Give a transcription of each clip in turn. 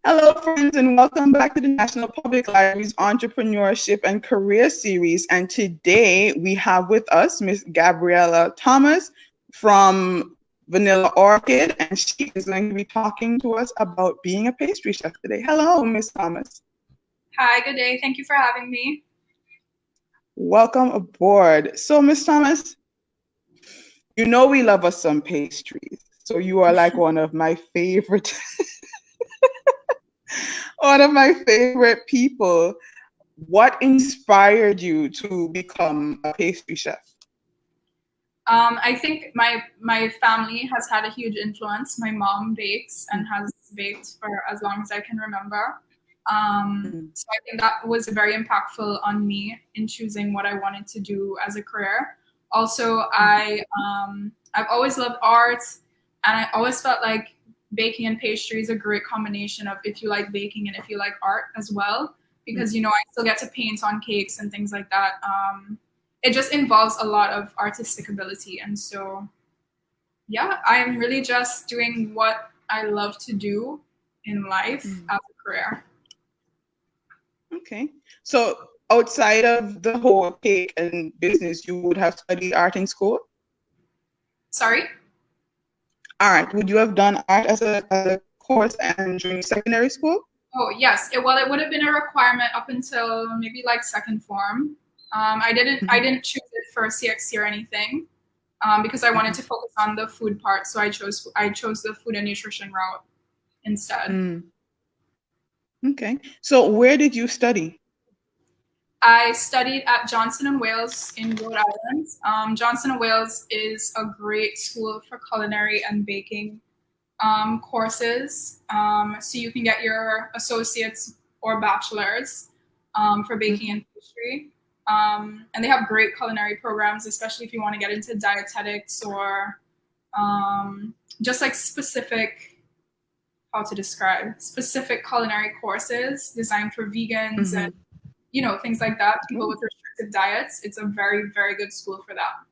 Hello, friends, and welcome back to the National Public Library's Entrepreneurship and Career Series. And today we have with us Miss Gabriella Thomas from Vanilla Orchid, and she is going to be talking to us about being a pastry chef today. Hello, Miss Thomas. Hi, good day. Thank you for having me. Welcome aboard. So, Miss Thomas, you know we love us some pastries. So you are like one of my favorite people. What inspired you to become a pastry chef? I think my family has had a huge influence. My mom bakes and has baked for as long as I can remember. So I think that was very impactful on me in choosing what I wanted to do as a career. Also, I've always loved art, and I always felt like baking and pastry is a great combination of if you like baking and if you like art as well, because I still get to paint on cakes and things like that. It just involves a lot of artistic ability, and so yeah, I'm really just doing what I love to do in life as a career. Okay. So outside of the whole cake and business, you would have studied art in school? Sorry? Art. Would you have done art as a course and during secondary school? Oh, yes. Well, it would have been a requirement up until maybe like second form. I didn't choose it for CXC or anything, because I wanted to focus on the food part. So I chose the food and nutrition route instead. Okay. So where did you study? I studied at Johnson and Wales in Rhode Island. Johnson and Wales is a great school for culinary and baking courses. So you can get your associates or bachelors for baking and pastry. And they have great culinary programs, especially if you want to get into dietetics or just like specific culinary courses designed for vegans and things like that, people with restrictive diets. It's a very, very good school for that.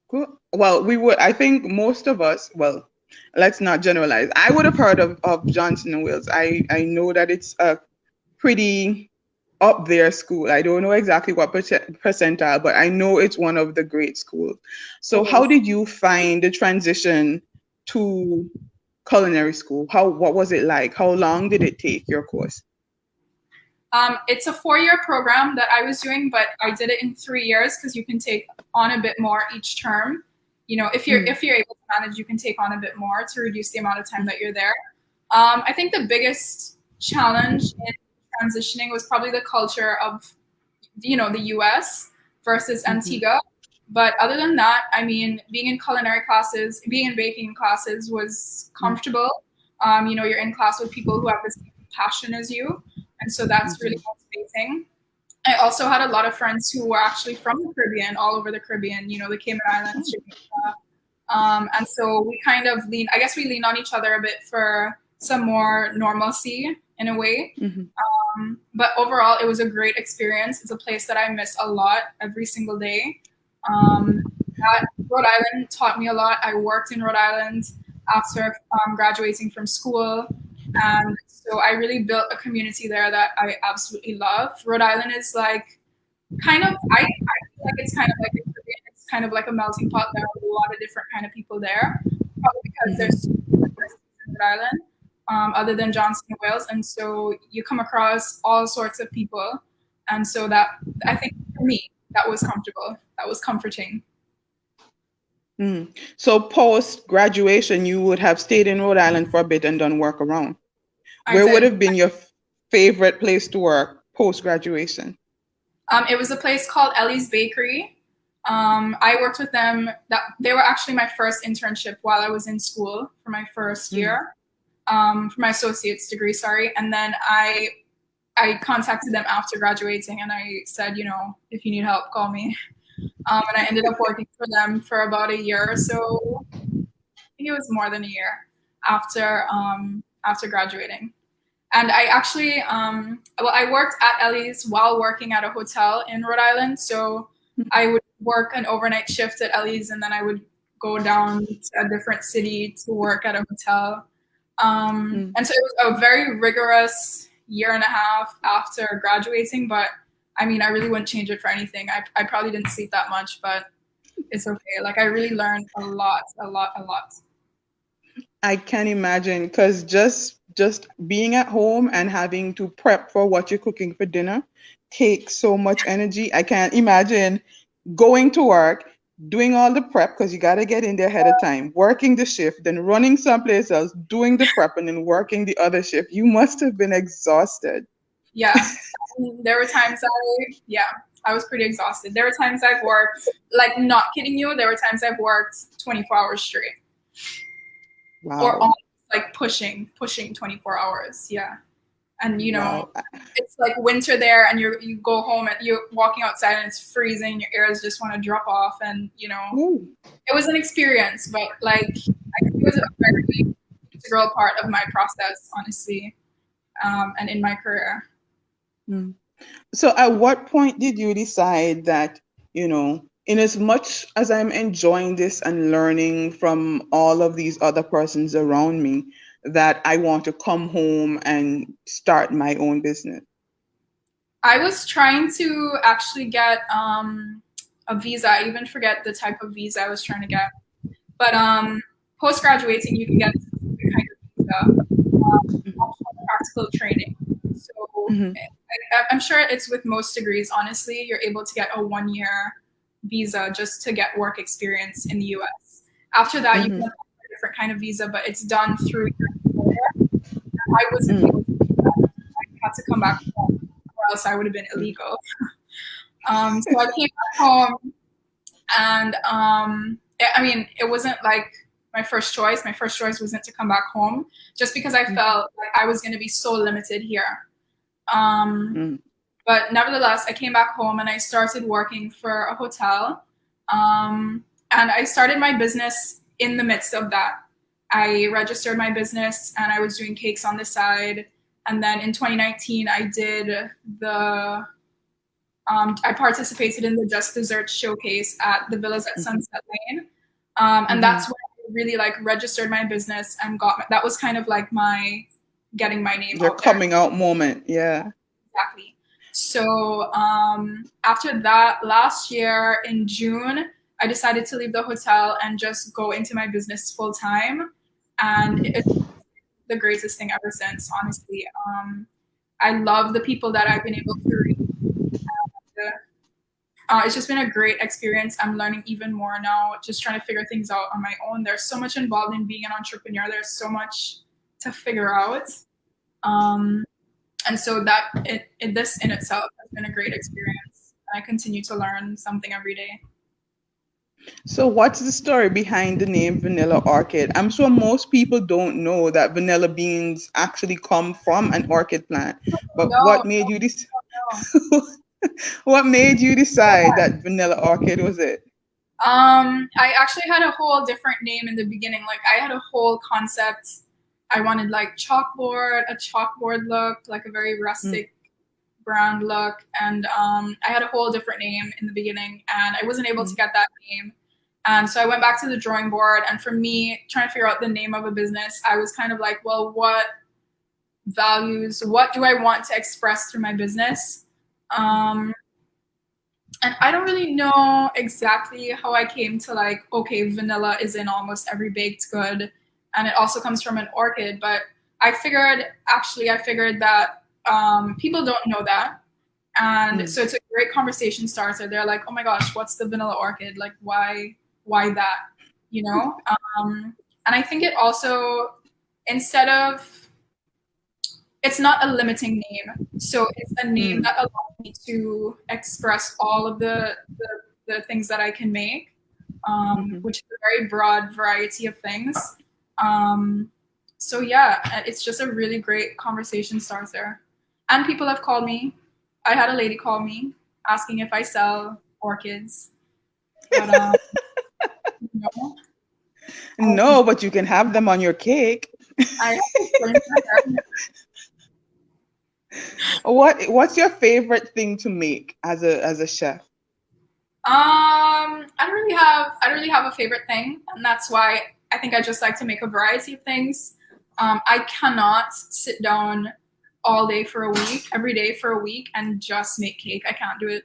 Cool. Well, I think most of us, well, let's not generalize. I would have heard of Johnson and Wales. I know that it's a pretty up there school. I don't know exactly what percentile, but I know it's one of the great schools. So how did you find the transition to culinary school? What was it like? How long did it take, your course? It's a 4-year program that I was doing, but I did it in 3 years because you can take on a bit more each term. If you're able to manage, you can take on a bit more to reduce the amount of time that you're there. I think the biggest challenge in transitioning was probably the culture of the US versus Antigua. But other than that, I mean, being in baking classes was comfortable. You're in class with people who have the same passion as you. And so that's really motivating. I also had a lot of friends who were actually from the Caribbean, all over the Caribbean, the Cayman Islands, Jamaica. And so we kind of leaned on each other a bit for some more normalcy in a way. But overall, it was a great experience. It's a place that I miss a lot every single day. Rhode Island taught me a lot. I worked in Rhode Island after graduating from school. And so I really built a community there that I absolutely love. Rhode Island is like I feel like it's kind of like the Caribbean. It's kind of like a melting pot. There are a lot of different kind of people there, probably because there's so many universities in Rhode Island, other than Johnson and Wales. And so you come across all sorts of people. And so that, I think for me, that was comfortable. That was comforting. So post graduation, you would have stayed in Rhode Island for a bit and done work around. Where would have been your favorite place to work post graduation? It was a place called Ellie's Bakery. I worked with them. They were actually my first internship while I was in school for my first year, for my associate's degree, sorry. And then I contacted them after graduating and I said, if you need help, call me. And I ended up working for them for about a year or so. I think it was more than a year after graduating. And I actually, I worked at Ellie's while working at a hotel in Rhode Island. So I would work an overnight shift at Ellie's and then I would go down to a different city to work at a hotel. And so it was a very rigorous year and a half after graduating, but I mean, I really wouldn't change it for anything. I probably didn't sleep that much, but it's okay. Like, I really learned a lot, a lot, a lot. I can imagine, because just being at home and having to prep for what you're cooking for dinner takes so much energy. I can't imagine going to work, doing all the prep because you got to get in there ahead of time, working the shift, then running someplace else, doing the prep, and then working the other shift. You must have been exhausted. Yeah. There were times I was pretty exhausted. There were times I've worked, like, not kidding you, there were times I've worked 24 hours straight. Wow. Or almost like pushing 24 hours. Yeah. And Wow. it's like winter there, and you go home and you're walking outside and it's freezing, your ears just want to drop off, and Ooh. it was an experience, but like, it was a very integral part of my process, honestly, and in my career. So at what point did you decide that, in as much as I'm enjoying this and learning from all of these other persons around me, that I want to come home and start my own business? I was trying to actually get a visa. I even forget the type of visa I was trying to get. But post graduating, you can get a specific kind of visa, practical training. So I'm sure it's with most degrees, honestly, you're able to get a 1-year visa just to get work experience in the US. After that, you can apply for a different kind of visa, but it's done through your employer. I wasn't able to do that. I had to come back home, or else I would have been illegal. So I came back home, and I mean, it wasn't like my first choice. My first choice wasn't to come back home, just because I felt like I was going to be so limited here. But nevertheless, I came back home and I started working for a hotel. And I started my business in the midst of that. I registered my business and I was doing cakes on the side. And then in 2019, I participated in the Just Desserts showcase at the Villas at Sunset Lane. And that's where I really like registered my business and that was kind of like my getting my name Your out there. coming out moment. Yeah. Exactly. So after that, last year in June, I decided to leave the hotel and just go into my business full time. And it's the greatest thing ever since, honestly. I love the people that I've been able to reach. It's just been a great experience. I'm learning even more now, just trying to figure things out on my own. There's so much involved in being an entrepreneur. There's so much to figure out. And so this in itself has been a great experience. I continue to learn something every day. So what's the story behind the name Vanilla Orchid? I'm sure most people don't know that vanilla beans actually come from an orchid plant. But what made you what made you decide that Vanilla Orchid was it? I actually had a whole different name in the beginning. Like, I had a whole concept. I wanted like a chalkboard look, like a very rustic brand look. And I had a whole different name in the beginning, and I wasn't able to get that name. And so I went back to the drawing board. And for me, trying to figure out the name of a business, I was kind of like, well, what do I want to express through my business? And I don't really know exactly how I came to like, okay, vanilla is in almost every baked good, and it also comes from an orchid. But I figured that people don't know that. And so it's a great conversation starter. They're like, oh my gosh, what's the vanilla orchid? Like, why that? And I think it also, it's not a limiting name. So it's a name that allows me to express all of the things that I can make, which is a very broad variety of things. So yeah, it's just a really great conversation starter. And people have called me. I had a lady call me asking if I sell orchids. But, No, but you can have them on your cake. What's your favorite thing to make as a chef? I don't really have a favorite thing, and that's why I think I just like to make a variety of things. I cannot sit down all day for a week, every day for a week, and just make cake. I can't do it.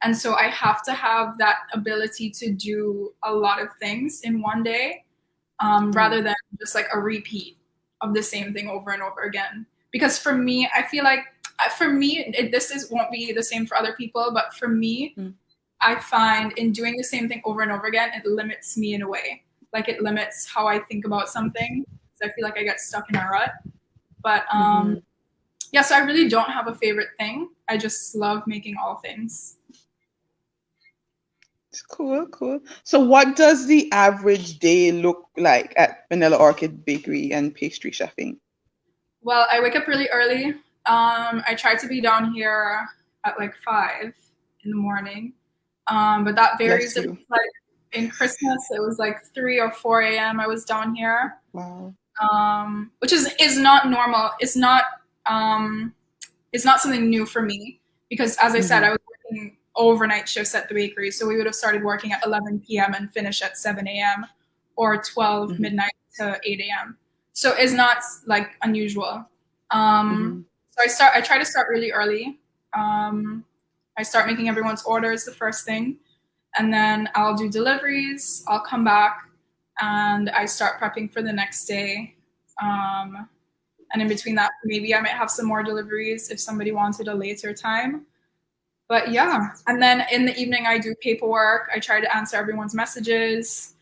And so I have to have that ability to do a lot of things in one day, rather than just like a repeat of the same thing over and over again. Because for me, I feel like won't be the same for other people, but for me, I find in doing the same thing over and over again, it limits me in a way. Like it limits how I think about something. So I feel like I get stuck in a rut. But yeah, so I really don't have a favorite thing. I just love making all things. Cool, cool. So what does the average day look like at Vanilla Orchid Bakery and Pastry Chefing? Well, I wake up really early. I try to be down here at like 5 in the morning. But that varies. Bless you. Like in Christmas, it was like 3 or 4 a.m. I was down here. Wow. Which is not normal. It's not something new for me because, as I said, I was working overnight shifts at the bakery, so we would have started working at 11 p.m. and finish at 7 a.m. or 12 midnight to 8 a.m. So it's not like unusual. So I try to start really early. I start making everyone's orders the first thing, and then I'll do deliveries. I'll come back and I start prepping for the next day. And in between that, maybe I might have some more deliveries if somebody wanted a later time. But yeah, and then in the evening, I do paperwork. I try to answer everyone's messages,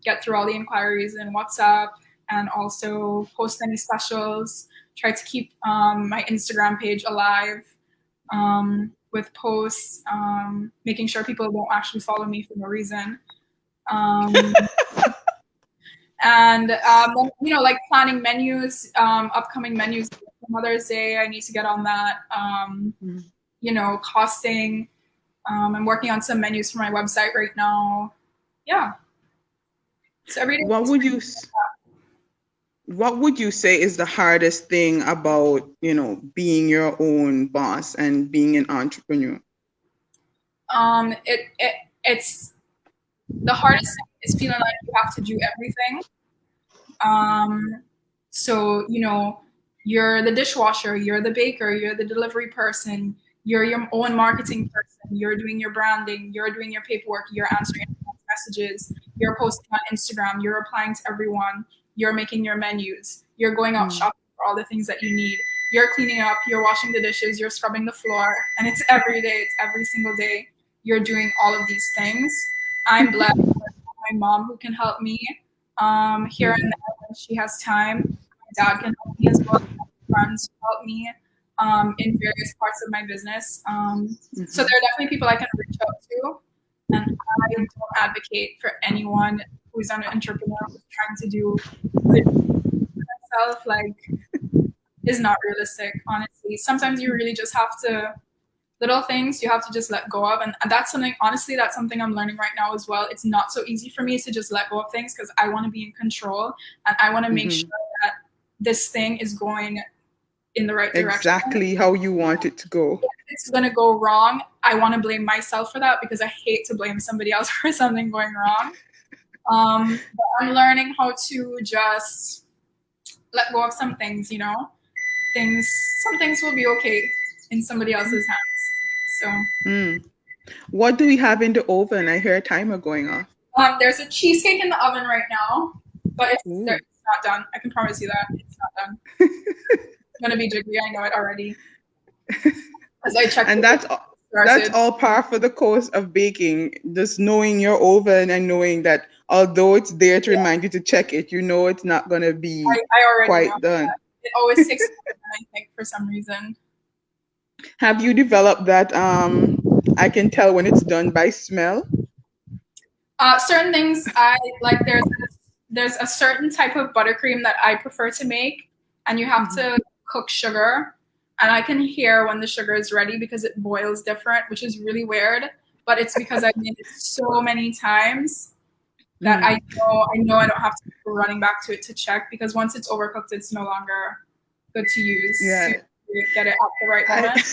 get through all the inquiries in WhatsApp, and also post any specials. Try to keep my Instagram page alive with posts, making sure people won't actually follow me for no reason. And like planning menus, upcoming menus for Mother's Day. I need to get on that. Costing. I'm working on some menus for my website right now. Yeah. So every day. What would you say is the hardest thing about, being your own boss and being an entrepreneur? It's the hardest thing is feeling like you have to do everything. So, you're the dishwasher, you're the baker, you're the delivery person, you're your own marketing person, you're doing your branding, you're doing your paperwork, you're answering messages, you're posting on Instagram, you're replying to everyone, you're making your menus, you're going out shopping for all the things that you need, you're cleaning up, you're washing the dishes, you're scrubbing the floor, and it's every day, it's every single day. You're doing all of these things. I'm blessed with my mom who can help me here and there when she has time. My dad can help me as well. Friends help me in various parts of my business. So there are definitely people I can reach out to. And I don't advocate for anyone who's an entrepreneur who's trying to do it for themselves. Like, is not realistic, honestly. Sometimes you really just have to, little things you have to just let go of. And that's something I'm learning right now as well. It's not so easy for me to just let go of things because I want to be in control and I want to make sure that this thing is going in the right direction. Exactly how you want it to go. If it's going to go wrong, I want to blame myself for that because I hate to blame somebody else for something going wrong. But I'm learning how to just let go of some things, some things will be okay in somebody else's hands. So, what do we have in the oven? I hear a timer going off. There's a cheesecake in the oven right now, but it's not done. I can promise you that it's not done. It's gonna be jiggly. I know it already. As I checked, and that's all par for the course of baking. Just knowing your oven and knowing that although it's there to remind you to check it, it's not gonna be quite done. That. It always takes time, I think, for some reason. Have you developed that I can tell when it's done by smell? Certain things I like. There's a certain type of buttercream that I prefer to make, and you have to cook sugar, and I can hear when the sugar is ready because it boils different, which is really weird. But it's because I've made it so many times that I know I don't have to go running back to it to check because once it's overcooked, it's no longer good to use. Yeah. To get it at the right moment.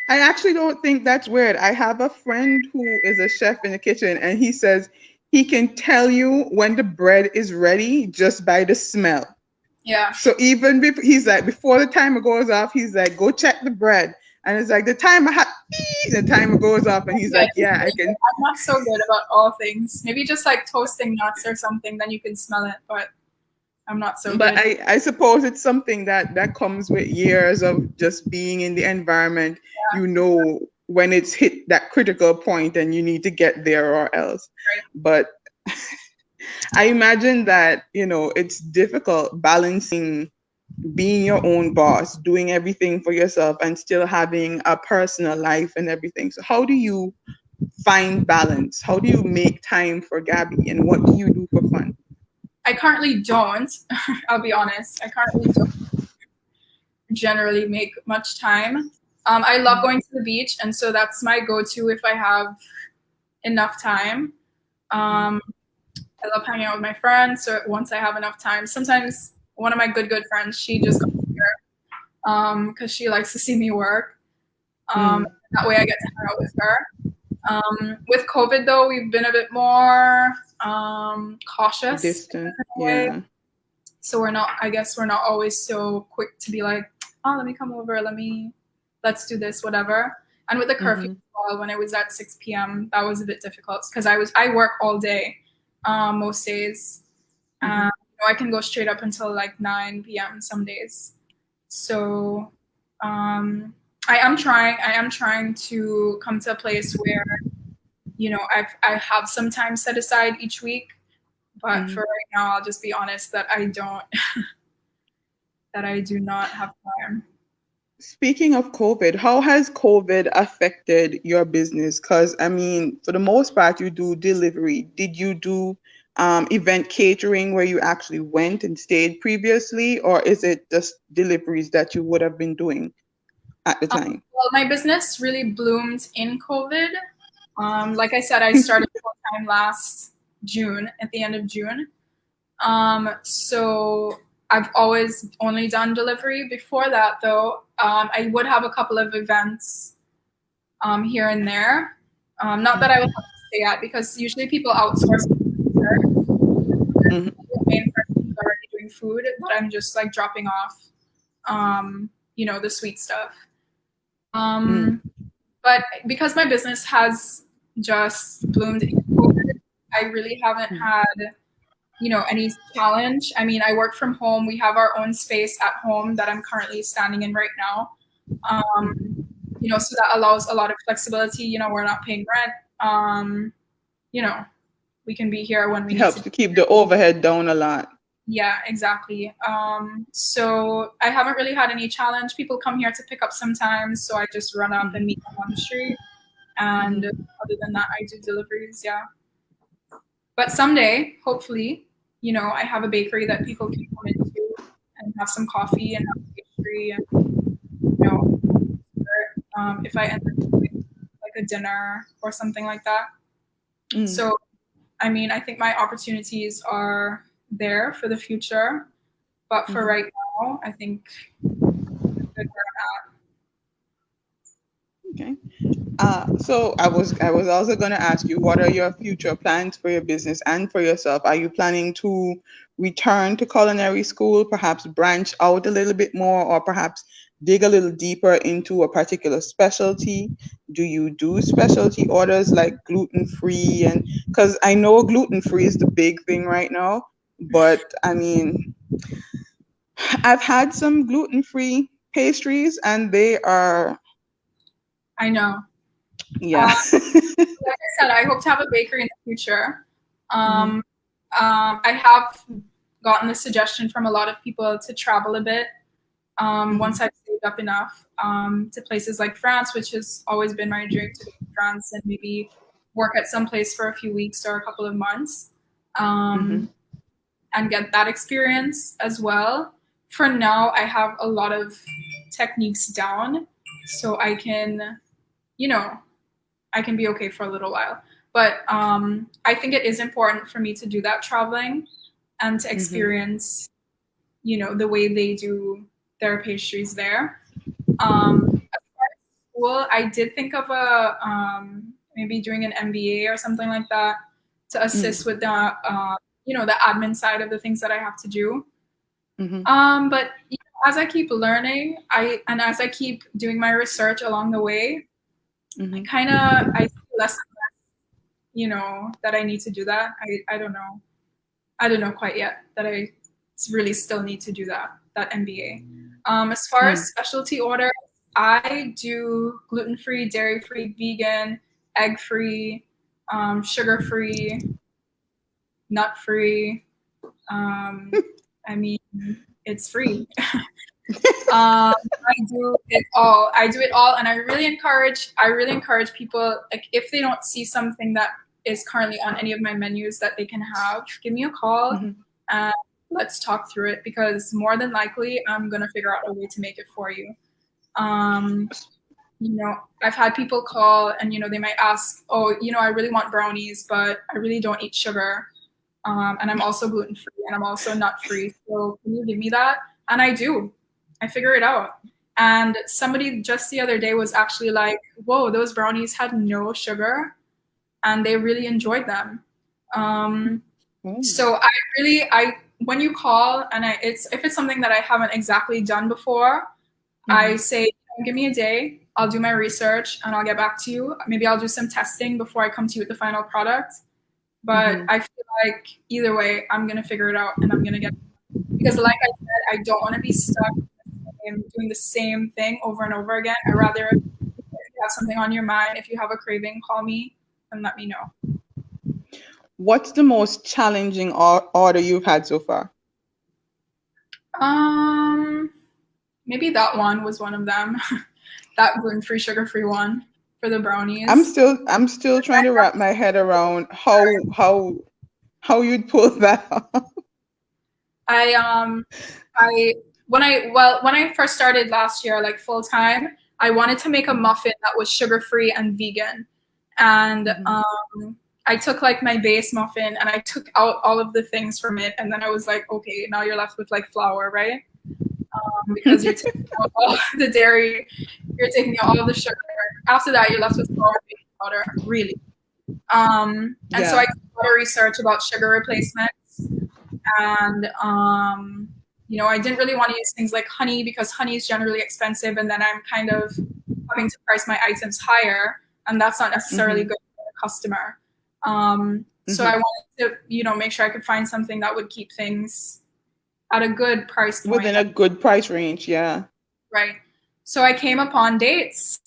I actually don't think that's weird. I have a friend who is a chef in the kitchen, and he says he can tell you when the bread is ready just by the smell. Yeah. So even he's like, before the timer goes off, he's like, go check the bread. And it's like, the timer, the timer goes off, and he's Yeah, like, yeah, I can. I'm not so good about all things. Maybe just like toasting nuts or something, then you can smell it, but I'm not so But good. I suppose it's something that comes with years of just being in the environment. Yeah. You know when it's hit that critical point and you need to get there or else. Right. But I imagine that, it's difficult balancing being your own boss, doing everything for yourself, and still having a personal life and everything. So how do you find balance? How do you make time for Gabbie, and what do you do for fun? I currently don't. I'll be honest. I currently don't generally make much time. I love going to the beach, and so that's my go-to if I have enough time. I love hanging out with my friends. So once I have enough time, sometimes one of my good friends, she just comes here because she likes to see me work. That way I get to hang out with her. With COVID though, we've been a bit more cautious. Distant, yeah. So I guess we're not always so quick to be like, oh, let me come over, let's do this, whatever. And with the curfew as well, when it was at 6 p.m., that was a bit difficult because I work all day, most days. I can go straight up until like 9 p.m. some days. So I am trying to come to a place where, I have some time set aside each week. But for right now, I'll just be honest that I don't, that I do not have time. Speaking of COVID, how has COVID affected your business? Because, I mean, for the most part, you do delivery. Did you do event catering where you actually went and stayed previously, or is it just deliveries that you would have been doing at the time? Well, my business really bloomed in COVID. Like I said, I started full-time last June, at the end of June. So I've always only done delivery. Before that, though, I would have a couple of events here and there. Not that I would have to stay at, because usually people outsource. The main person who's already doing food, but I'm just like dropping off, the sweet stuff. But because my business has just bloomed in COVID, I really haven't had any challenge. I mean, I work from home. We have our own space at home that I'm currently standing in right now. So that allows a lot of flexibility. We're not paying rent. We can be here when we need Helps to keep the overhead down a lot. Yeah, exactly. So I haven't really had any challenge. People come here to pick up sometimes, so I just run up and meet them on the street. And other than that, I do deliveries, yeah. But someday, hopefully, I have a bakery that people can come into and have some coffee and have pastry, and if I end up doing like a dinner or something like that. So, I mean, I think my opportunities are there for the future, but for right now, I think I'm good where I'm at. Okay. So I was also going to ask you, what are your future plans for your business and for yourself? Are you planning to return to culinary school, perhaps branch out a little bit more, or perhaps dig a little deeper into a particular specialty? Do you do specialty orders like gluten-free? And because I know gluten-free is the big thing right now, but I mean, I've had some gluten-free pastries and they are, I know. yeah. Like I said, I hope to have a bakery in the future. I have gotten the suggestion from a lot of people to travel a bit once I've saved up enough to places like France, which has always been my dream, to go to France and maybe work at some place for a few weeks or a couple of months and get that experience as well. For now, I have a lot of techniques down, so I can, I can be okay for a little while. But I think it is important for me to do that traveling and to experience, the way they do their pastries there. As far as school, I did think of maybe doing an MBA or something like that to assist with the the admin side of the things that I have to do. But as I keep learning, as I keep doing my research along the way, I see less and less, that I need to do that. I don't know. I don't know quite yet that I really still need to do that MBA. As far as specialty orders, I do gluten-free, dairy-free, vegan, egg-free, sugar-free, nut-free. I mean, it's free. I do it all. And I really encourage people, like, if they don't see something that is currently on any of my menus that they can have, give me a call and let's talk through it, because more than likely I'm gonna figure out a way to make it for you. I've had people call and they might ask, oh, I really want brownies, but I really don't eat sugar. And I'm also gluten-free and I'm also nut-free. So can you give me that? And I do. I figure it out. And somebody just the other day was actually like, whoa, those brownies had no sugar and they really enjoyed them. So when you call and if it's something that I haven't exactly done before, I say, give me a day, I'll do my research and I'll get back to you. Maybe I'll do some testing before I come to you with the final product. But I feel like either way, I'm going to figure it out and I'm going to get it. Because like I said, I don't want to be stuck in doing the same thing over and over again. I'd rather, if you have something on your mind, if you have a craving, call me and let me know. What's the most challenging order you've had so far? Maybe that one was one of them. That gluten-free, sugar-free one for the brownies. I'm still trying to wrap my head around how you'd pull that off. When I first started last year, like full time, I wanted to make a muffin that was sugar-free and vegan. And I took like my base muffin and I took out all of the things from it. And then I was like, okay, now you're left with like flour, right? Because you're taking out all the dairy, you're taking out all of the sugar. After that, you're left with flour and baking powder, really. So I did a lot of research about sugar replacements. And, I didn't really want to use things like honey because honey is generally expensive. And then I'm kind of having to price my items higher. And that's not necessarily good for the customer. So I wanted to, make sure I could find something that would keep things at a good price point. Within a good price range, yeah. Right. So I came upon dates.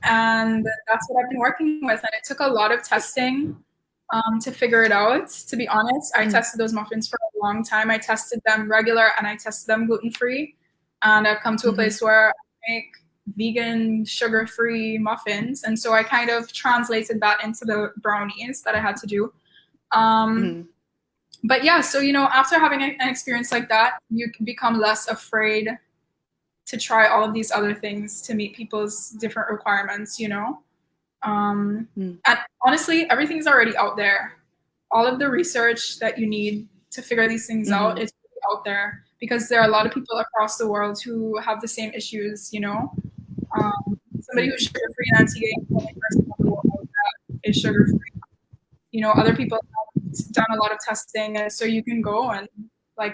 And that's what I've been working with. And it took a lot of testing to figure it out. To be honest, I tested those muffins for a long time. I tested them regular and I tested them gluten-free. And I've come to a place where I make vegan, sugar-free muffins. And so I kind of translated that into the brownies that I had to do. But yeah, so, after having an experience like that, you can become less afraid to try all of these other things to meet people's different requirements, And honestly, everything's already out there. All of the research that you need to figure these things out is out there, because there are a lot of people across the world who have the same issues, Somebody who's sugar-free in Antigua is the only person in the world that is sugar-free. Other people have done a lot of testing, and so you can go and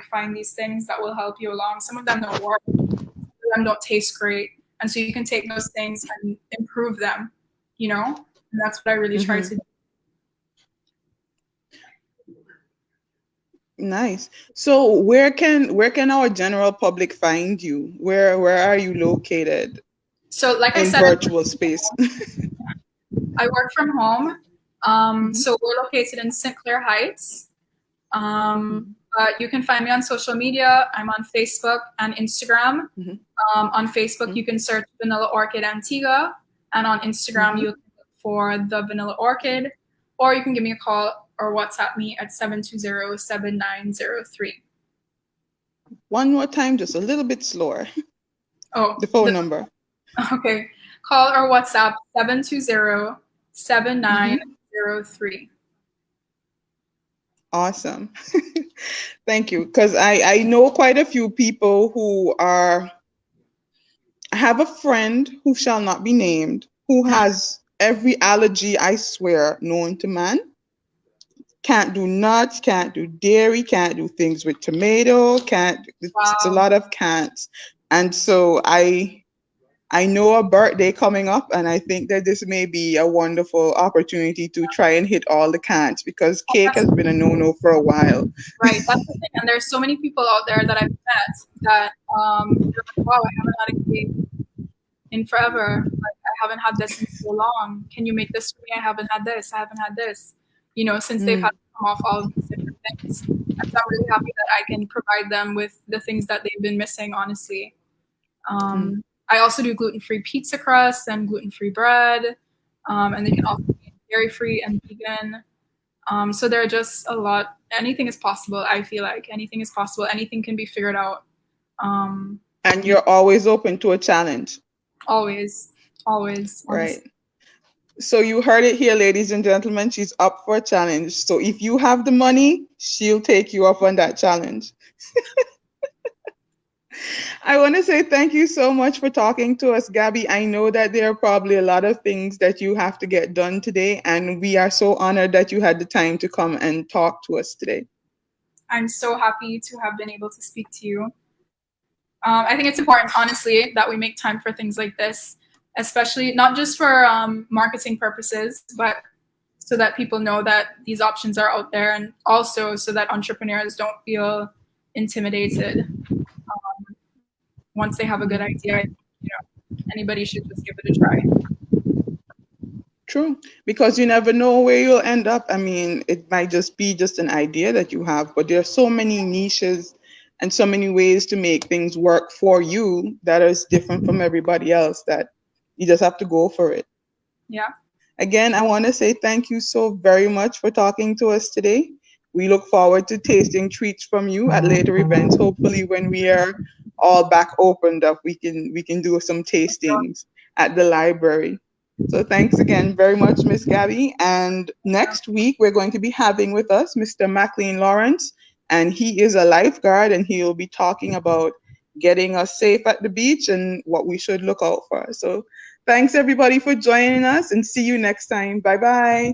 find these things that will help you along. Some of them don't work. Them don't taste great, and so you can take those things and improve them, and that's what I really try to do. Nice. So where can our general public find you? Where are you located? So like I said, virtual space. I work from home. So we're located in St. Clair Heights. But you can find me on social media. I'm on Facebook and Instagram. On Facebook, you can search Vanilla Orchid Antigua. And on Instagram, you look for The Vanilla Orchid. Or you can give me a call or WhatsApp me at 720-7903. One more time, just a little bit slower. Oh, the phone number. Okay. Call or WhatsApp 720-7903. Awesome. Thank you. Because I know quite a few people who I have a friend who shall not be named, who has every allergy, I swear, known to man. can't do nuts, can't do dairy, can't do things with tomato, can't. It's a Wow. lot of can'ts. And so I know a birthday coming up, and I think that this may be a wonderful opportunity to try and hit all the cans because cake has been a no-no for a while. Right, that's the thing. And there's so many people out there that I've met that they're like, wow, I haven't had a cake in forever. Like, I haven't had this in so long. Can you make this for me? I haven't had this. I haven't had this. You know, since they've had to come off all of these different things. And so I'm really happy that I can provide them with the things that they've been missing, honestly. I also do gluten-free pizza crust and gluten-free bread. And they can also be dairy-free and vegan. So there are just a lot. Anything is possible. I feel like anything is possible. Anything can be figured out. And you're always open to a challenge. Always, always. Right. So you heard it here, ladies and gentlemen. She's up for a challenge. So if you have the money, she'll take you up on that challenge. I want to say thank you so much for talking to us, Gabbie. I know that there are probably a lot of things that you have to get done today, and we are so honored that you had the time to come and talk to us today. I'm so happy to have been able to speak to you. I think it's important, honestly, that we make time for things like this, especially not just for marketing purposes, but so that people know that these options are out there, and also so that entrepreneurs don't feel intimidated. Once they have a good idea, anybody should just give it a try. True, because you never know where you'll end up. I mean, it might just be just an idea that you have, but there are so many niches and so many ways to make things work for you that is different from everybody else that you just have to go for it. Yeah. Again, I want to say thank you so very much for talking to us today. We look forward to tasting treats from you at later events. Hopefully, when we are all back opened up, we can do some tastings at the library. So thanks again very much, Miss Gabbie. And next week we're going to be having with us Mr. McLean Lawrence, and he is a lifeguard, and he'll be talking about getting us safe at the beach and what we should look out for. So thanks everybody for joining us, and see you next time. Bye bye.